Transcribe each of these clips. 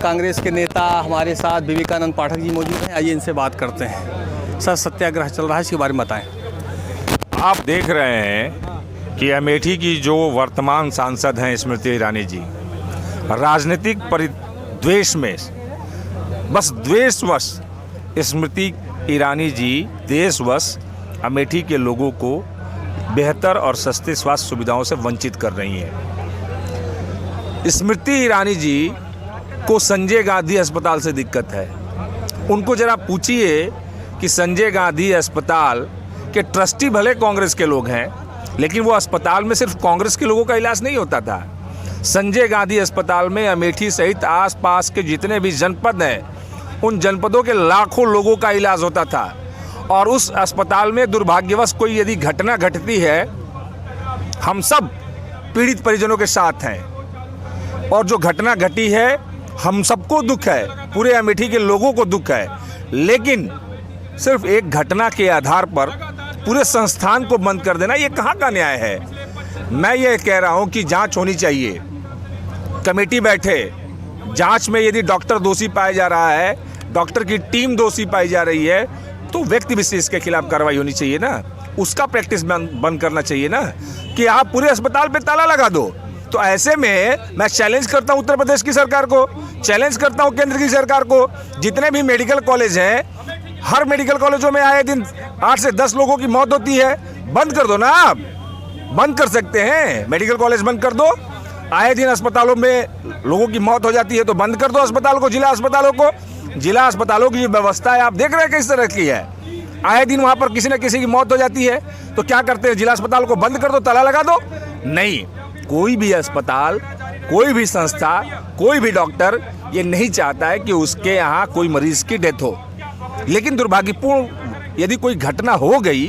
कांग्रेस के नेता हमारे साथ विवेकानंद पाठक जी मौजूद हैं। आइए इनसे बात करते हैं। सर, सत्याग्रह चल रहा है, इसके बारे में बताएं। आप देख रहे हैं कि अमेठी की जो वर्तमान सांसद हैं स्मृति ईरानी जी, राजनीतिक परिद्वेष में बस द्वेषवश स्मृति ईरानी जी देशवश अमेठी के लोगों को बेहतर और सस्ते स्वास्थ्य सुविधाओं से वंचित कर रही हैं। स्मृति ईरानी जी को संजय गांधी अस्पताल से दिक्कत है। उनको जरा पूछिए कि संजय गांधी अस्पताल के ट्रस्टी भले कांग्रेस के लोग हैं, लेकिन वो अस्पताल में सिर्फ कांग्रेस के लोगों का इलाज नहीं होता था। संजय गांधी अस्पताल में अमेठी सहित आसपास के जितने भी जनपद हैं, उन जनपदों के लाखों लोगों का इलाज होता था। और उस अस्पताल में दुर्भाग्यवश कोई यदि घटना घटती है, हम सब पीड़ित परिजनों के साथ हैं। और जो घटना घटी है, हम सबको दुख है, पूरे अमेठी के लोगों को दुख है। लेकिन सिर्फ एक घटना के आधार पर पूरे संस्थान को बंद कर देना, ये कहाँ का न्याय है। मैं ये कह रहा हूँ कि जांच होनी चाहिए, कमेटी बैठे, जांच में यदि डॉक्टर दोषी पाया जा रहा है, डॉक्टर की टीम दोषी पाई जा रही है, तो व्यक्ति विशेष के खिलाफ कार्रवाई होनी चाहिए ना। उसका प्रैक्टिस बंद करना चाहिए ना, कि आप पूरे अस्पताल पे ताला लगा दो। तो ऐसे में मैं चैलेंज करता हूँ उत्तर प्रदेश की सरकार को, चैलेंज करता हूँ केंद्र की सरकार को, जितने भी मेडिकल कॉलेज हैं, हर मेडिकल कॉलेजों में आए दिन 8 से 10 लोगों की मौत होती है, बंद कर दो ना। आप बंद कर सकते हैं, मेडिकल कॉलेज बंद कर दो। आए दिन अस्पतालों में लोगों की मौत हो जाती है, तो बंद कर दो अस्पताल को, जिला अस्पतालों को। जिला अस्पतालों की जो व्यवस्था है, आप देख रहे हैं किस तरह की है। आए दिन वहाँ पर किसी न किसी की मौत हो जाती है, तो क्या करते हैं, जिला अस्पताल को बंद कर दो, ताला लगा दो। नहीं, कोई भी अस्पताल, कोई भी संस्था, कोई भी डॉक्टर ये नहीं चाहता है कि उसके यहाँ कोई मरीज की डेथ हो। लेकिन दुर्भाग्यपूर्ण यदि कोई घटना हो गई,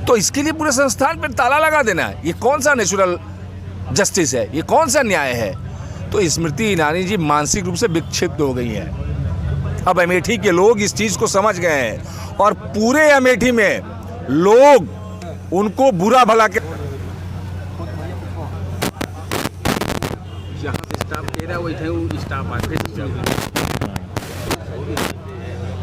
तो इसके लिए पूरे संस्थान पर ताला लगा देना है, ये कौन सा नेचुरल जस्टिस है, ये कौन सा न्याय है। तो स्मृति ईरानी जी मानसिक रूप से विक्षिप्त हो गई हैं। अब अमेठी के लोग इस चीज को समझ गए हैं और पूरे अमेठी में लोग उनको बुरा भला के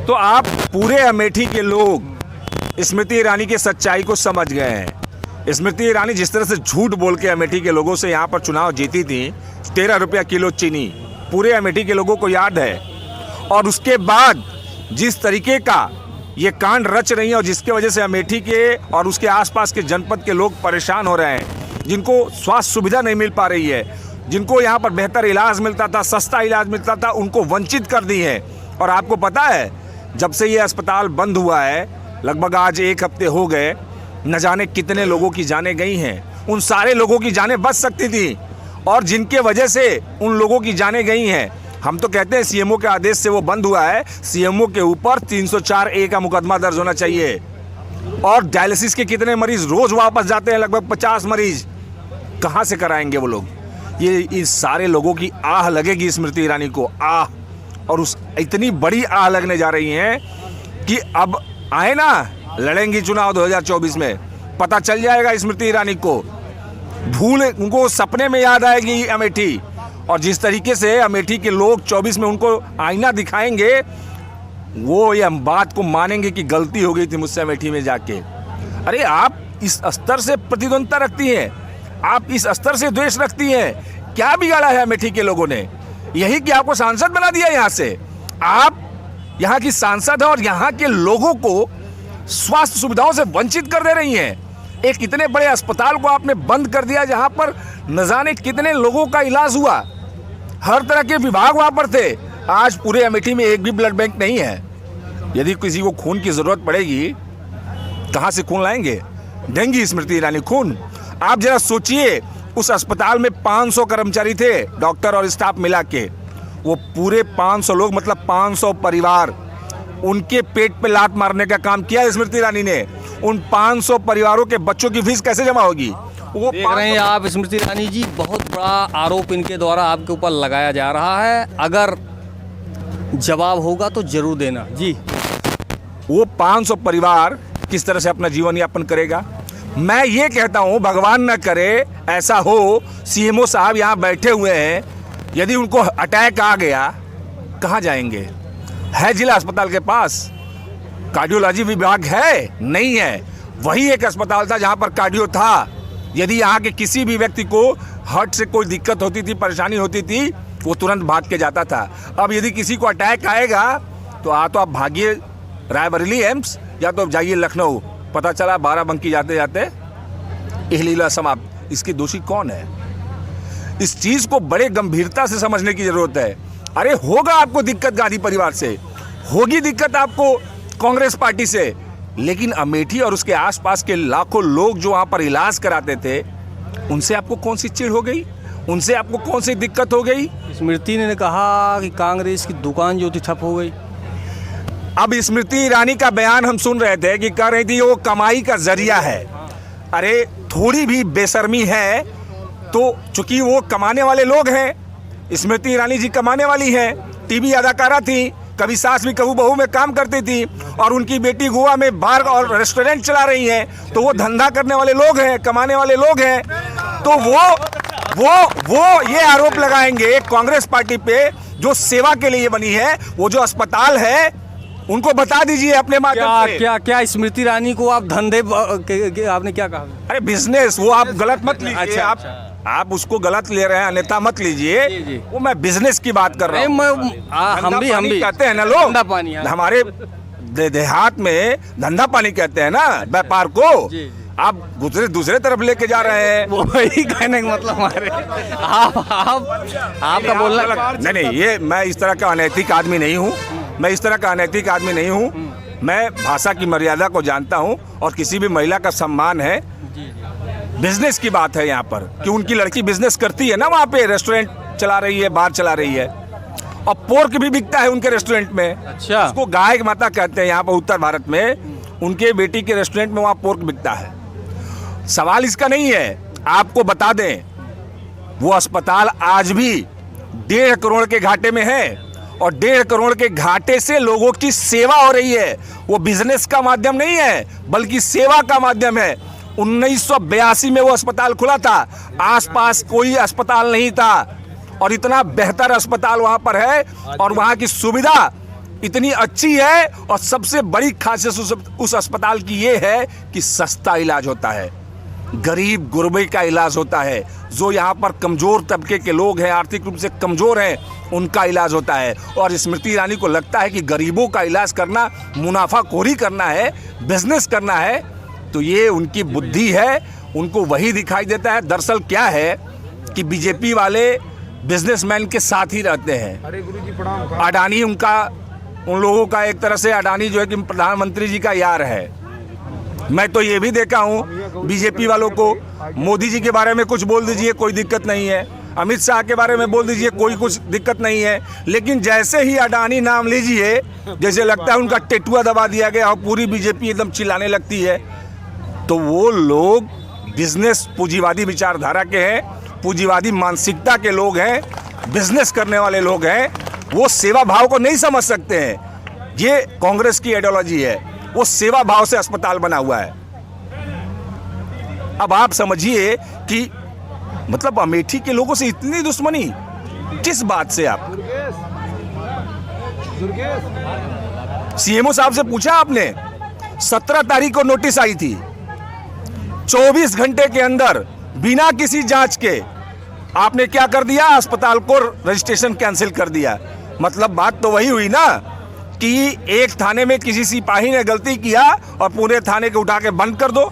तो आप पूरे अमेठी के लोग स्मृति ईरानी की सच्चाई को समझ गए हैं। स्मृति ईरानी जिस तरह से झूठ बोल के अमेठी के लोगों से यहाँ पर चुनाव जीती थी, 13 रुपया किलो चीनी, पूरे अमेठी के लोगों को याद है। और उसके बाद जिस तरीके का ये कांड रच रही है, और जिसके वजह से अमेठी के और उसके आसपास के जनपद के लोग परेशान हो रहे हैं, जिनको स्वास्थ्य सुविधा नहीं मिल पा रही है, जिनको यहाँ पर बेहतर इलाज मिलता था, सस्ता इलाज मिलता था, उनको वंचित कर दी है। और आपको पता है, जब से ये अस्पताल बंद हुआ है, लगभग आज 1 हफ्ते हो गए, न जाने कितने लोगों की जानें गई हैं। उन सारे लोगों की जानें बच सकती थी, और जिनके वजह से उन लोगों की जानें गई हैं, हम तो कहते हैं सीएमओ के आदेश से वो बंद हुआ है। सीएमओ के ऊपर 304A का मुकदमा दर्ज होना चाहिए। और डायलिसिस के कितने मरीज रोज वापस जाते हैं, लगभग 50 मरीज, कहाँ से कराएंगे वो लोग। ये इस सारे लोगों की आह लगेगी स्मृति ईरानी को, आह, और उस इतनी बड़ी आह लगने जा रही हैं कि अब आए ना, लड़ेंगी चुनाव 2024 में, पता चल जाएगा स्मृति ईरानी को। भूल उनको सपने में याद आएगी अमेठी, और जिस तरीके से अमेठी के लोग 24 में उनको आईना दिखाएंगे, वो ये बात को मानेंगे कि गलती हो गई थी मुझसे अमेठी में जाके। अरे आप इस स्तर से प्रतिद्वंद्विता रखती हैं, आप इस स्तर से द्वेष रखती हैं, क्या बिगाड़ा है अमेठी के लोगों ने? यही कि आपको सांसद बना दिया यहाँ से। आप यहाँ की सांसद है और यहाँ के लोगों को स्वास्थ्य सुविधाओं से वंचित कर दे रही हैं। एक इतने बड़े अस्पताल को आपने बंद कर दिया, जहाँ पर न जाने कितने लोगों का इलाज हुआ, हर तरह के विभाग वहाँ पर थे। आज पूरे अमेठी में एक भी ब्लड बैंक नहीं है। यदि किसी को खून की जरूरत पड़ेगी, कहाँ से खून लाएंगे? देंगी स्मृति ईरानी खून? आप जरा सोचिए, उस अस्पताल में 500 कर्मचारी थे, डॉक्टर और स्टाफ मिला के। वो पूरे 500 लोग, मतलब 500 परिवार, उनके पेट पे लात मारने का काम किया स्मृति ईरानी ने। उन 500 परिवारों के बच्चों की फीस कैसे जमा होगी? वो देख रहे हैं आप स्मृति ईरानी जी, बहुत बड़ा आरोप इनके द्वारा आपके ऊपर लगाया जा रहा है। अगर जवाब होगा तो जरूर देना जी। वो 500 परिवार किस तरह से अपना जीवन यापन करेगा? मैं ये कहता हूँ, भगवान न करे ऐसा हो, सीएमओ साहब यहाँ बैठे हुए हैं, यदि उनको अटैक आ गया कहाँ जाएंगे? है जिला अस्पताल के पास कार्डियोलॉजी विभाग है? नहीं है। वही एक अस्पताल था जहाँ पर कार्डियो था। यदि यहाँ के किसी भी व्यक्ति को हार्ट से कोई दिक्कत होती थी, परेशानी होती थी, वो तुरंत भाग के जाता था। अब यदि किसी को अटैक आएगा तो आप भागिए रायबरेली एम्स या तो जाइए लखनऊ। पता चला बाराबंकी जाते जाते लीला समाप्त। इसके दोषी कौन है? इस चीज को बड़े गंभीरता से समझने की जरूरत है। अरे होगा आपको दिक्कत गांधी परिवार से, होगी दिक्कत आपको कांग्रेस पार्टी से, लेकिन अमेठी और उसके आसपास के लाखों लोग जो वहां पर इलाज कराते थे, उनसे आपको कौन सी चिढ़ हो गई? उनसे आपको कौन सी दिक्कत हो गई? स्मृति ने कहा कि कांग्रेस की दुकान जो थी ठप हो गई। अब स्मृति ईरानी का बयान हम सुन रहे थे कि कह रही थी वो कमाई का जरिया है। अरे थोड़ी भी बेशर्मी है तो, चूंकि वो कमाने वाले लोग हैं, स्मृति ईरानी जी कमाने वाली हैं, टीवी अदाकारा थी, कभी सास भी कबू बहू में काम करती थी, और उनकी बेटी गोवा में बार और रेस्टोरेंट चला रही है, तो वो धंधा करने वाले लोग हैं, कमाने वाले लोग हैं। तो वो ये आरोप लगाएंगे कांग्रेस पार्टी पे जो सेवा के लिए बनी है। वो जो अस्पताल है उनको बता दीजिए अपने माध्यम से। क्या स्मृति ईरानी को आप धंधे आपने क्या कहा? अरे बिजनेस, वो आप गलत मत लीजिए। आप उसको गलत ले रहे हैं, अन्यथा मत लीजिए। वो मैं बिजनेस की बात कर रहा हूँ। हम भी कहते हैं ना लोग, हमारे देहात में धंधा पानी कहते हैं ना व्यापार को। आप दूसरे तरफ लेके जा रहे हैं। वही कहने का मतलब हमारे आपका बोलना नहीं, ये मैं इस तरह का अनैतिक आदमी नहीं हूँ। मैं इस तरह का अनैतिक आदमी नहीं हूँ। मैं भाषा की मर्यादा को जानता हूँ और किसी भी महिला का सम्मान है। बिजनेस की बात है यहाँ पर कि उनकी लड़की बिजनेस करती है ना, वहाँ पे रेस्टोरेंट चला रही है, बार चला रही है, और पोर्क भी बिकता है उनके रेस्टोरेंट में। अच्छा, उसको गाय माता कहते हैं यहाँ पर उत्तर भारत में। उनके बेटी के रेस्टोरेंट में वहाँ पोर्क बिकता है। सवाल इसका नहीं है। आपको बता दें, वो अस्पताल आज भी 1.5 करोड़ के घाटे में है, और 1.5 करोड़ के घाटे से लोगों की सेवा हो रही है। वो बिजनेस का माध्यम नहीं है, बल्कि सेवा का माध्यम है। 1982 में वो अस्पताल खुला था, आसपास कोई अस्पताल नहीं था, और इतना बेहतर अस्पताल वहां पर है, और वहां की सुविधा इतनी अच्छी है। और सबसे बड़ी खासियत उस अस्पताल की ये है कि सस्ता इलाज होता है, गरीब गुरबे का इलाज होता है। जो यहाँ पर कमज़ोर तबके के लोग हैं, आर्थिक रूप से कमज़ोर हैं, उनका इलाज होता है। और स्मृति ईरानी को लगता है कि गरीबों का इलाज करना मुनाफाखोरी करना है, बिजनेस करना है, तो ये उनकी बुद्धि है, उनको वही दिखाई देता है। दरअसल क्या है कि बीजेपी वाले बिजनेसमैन के साथ ही रहते हैं। अडानी उन लोगों का एक तरह से, अडानी जो है कि प्रधानमंत्री जी का यार है। मैं तो ये भी देखा हूँ बीजेपी वालों को, मोदी जी के बारे में कुछ बोल दीजिए कोई दिक्कत नहीं है, अमित शाह के बारे में बोल दीजिए कोई कुछ दिक्कत नहीं है, लेकिन जैसे ही अडानी नाम लीजिए, जैसे लगता है उनका टेटुआ दबा दिया गया और पूरी बीजेपी एकदम चिल्लाने लगती है। तो वो लोग बिजनेस पूंजीवादी विचारधारा के हैं, पूंजीवादी मानसिकता के लोग हैं, बिजनेस करने वाले लोग हैं। वो सेवा भाव को नहीं समझ सकते हैं। ये कांग्रेस की आइडियोलॉजी है, वो सेवा भाव से अस्पताल बना हुआ है। अब आप समझिए कि मतलब अमेठी के लोगों से इतनी दुश्मनी किस बात से? आप सीएमओ साहब से पूछा आपने? 17 तारीख को नोटिस आई थी, 24 घंटे के अंदर बिना किसी जांच के आपने क्या कर दिया? अस्पताल को रजिस्ट्रेशन कैंसिल कर दिया। मतलब बात तो वही हुई ना कि एक थाने में किसी सिपाही ने गलती किया और पूरे थाने को उठा के बंद कर दो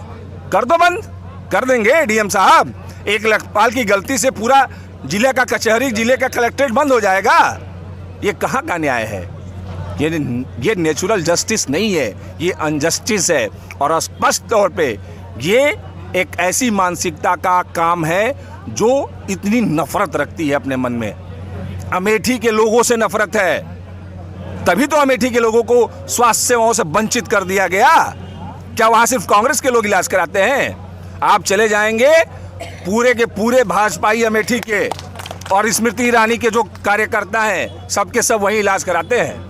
बंद कर देंगे डीएम साहब। एक लेखपाल की गलती से पूरा जिले का कचहरी, जिले का कलेक्ट्रेट बंद हो जाएगा? ये कहाँ का न्याय है? ये नेचुरल जस्टिस नहीं है, ये अनजस्टिस है। और स्पष्ट तौर पे ये एक ऐसी मानसिकता का काम है जो इतनी नफरत रखती है अपने मन में। अमेठी के लोगों से नफरत है, तभी तो अमेठी के लोगों को स्वास्थ्य सेवाओं से वंचित कर दिया गया। क्या वहां सिर्फ कांग्रेस के लोग इलाज कराते हैं? आप चले जाएंगे पूरे के पूरे भाजपाई अमेठी के और स्मृति ईरानी के जो कार्यकर्ता हैं, सबके सब वहीं इलाज कराते हैं।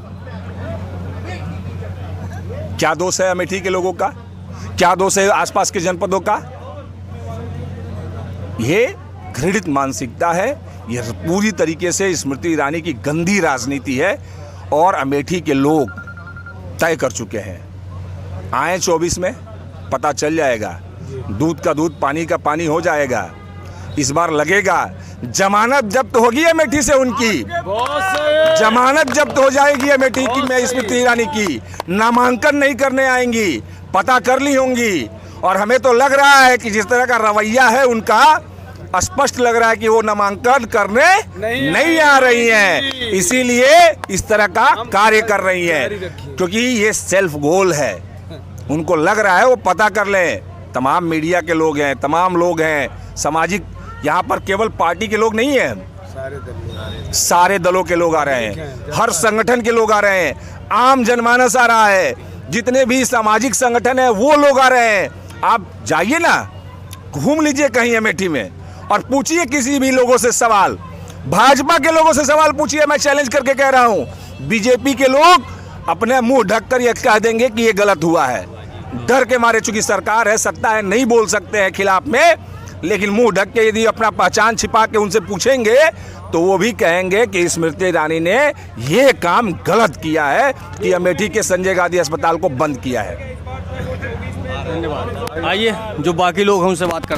क्या दोष है अमेठी के लोगों का? क्या दोष है आसपास के जनपदों का? ये घृणित मानसिकता है, यह पूरी तरीके से स्मृति ईरानी की गंदी राजनीति है और अमेठी के लोग तय कर चुके हैं। आए 24 में पता चल जाएगा, दूध का दूध पानी का पानी हो जाएगा। इस बार लगेगा जमानत जब्त होगी अमेठी से, उनकी जमानत जब्त हो जाएगी अमेठी की में स्मृति ईरानी की, नामांकन नहीं करने आएंगी, पता कर ली होंगी। और हमें तो लग रहा है कि जिस तरह का रवैया है उनका, स्पष्ट लग रहा है कि वो नामांकन करने नहीं आ रही हैं, इसीलिए इस तरह का कार्य कर रही हैं, क्योंकि ये सेल्फ गोल है। उनको लग रहा है वो पता कर लें। तमाम मीडिया के लोग हैं, तमाम लोग हैं, सामाजिक, यहाँ पर केवल पार्टी के लोग नहीं हैं, सारे दलों के लोग आ रहे हैं, हर संगठन के लोग आ रहे हैं, आम जनमानस आ रहा है, जितने भी सामाजिक संगठन है वो लोग आ रहे हैं। आप जाइए ना, घूम लीजिए कहीं अमेठी में और पूछिए किसी भी लोगों से सवाल, भाजपा के लोगों से सवाल पूछिए, मैं चैलेंज करके कह रहा हूं। बीजेपी के लोग अपने मुंह ढककर ये कह देंगे कि ये गलत हुआ है, डर के मारे, चूंकि सरकार है, सत्ता है, नहीं बोल सकते हैं खिलाफ में, लेकिन मुंह ढक के यदि अपना पहचान छिपा के उनसे पूछेंगे तो वो भी कहेंगे कि स्मृति ईरानी ने ये काम गलत किया है कि अमेठी के संजय गांधी अस्पताल को बंद किया है। धन्यवाद। आइए जो बाकी लोग हैं उनसे बात करते हैं।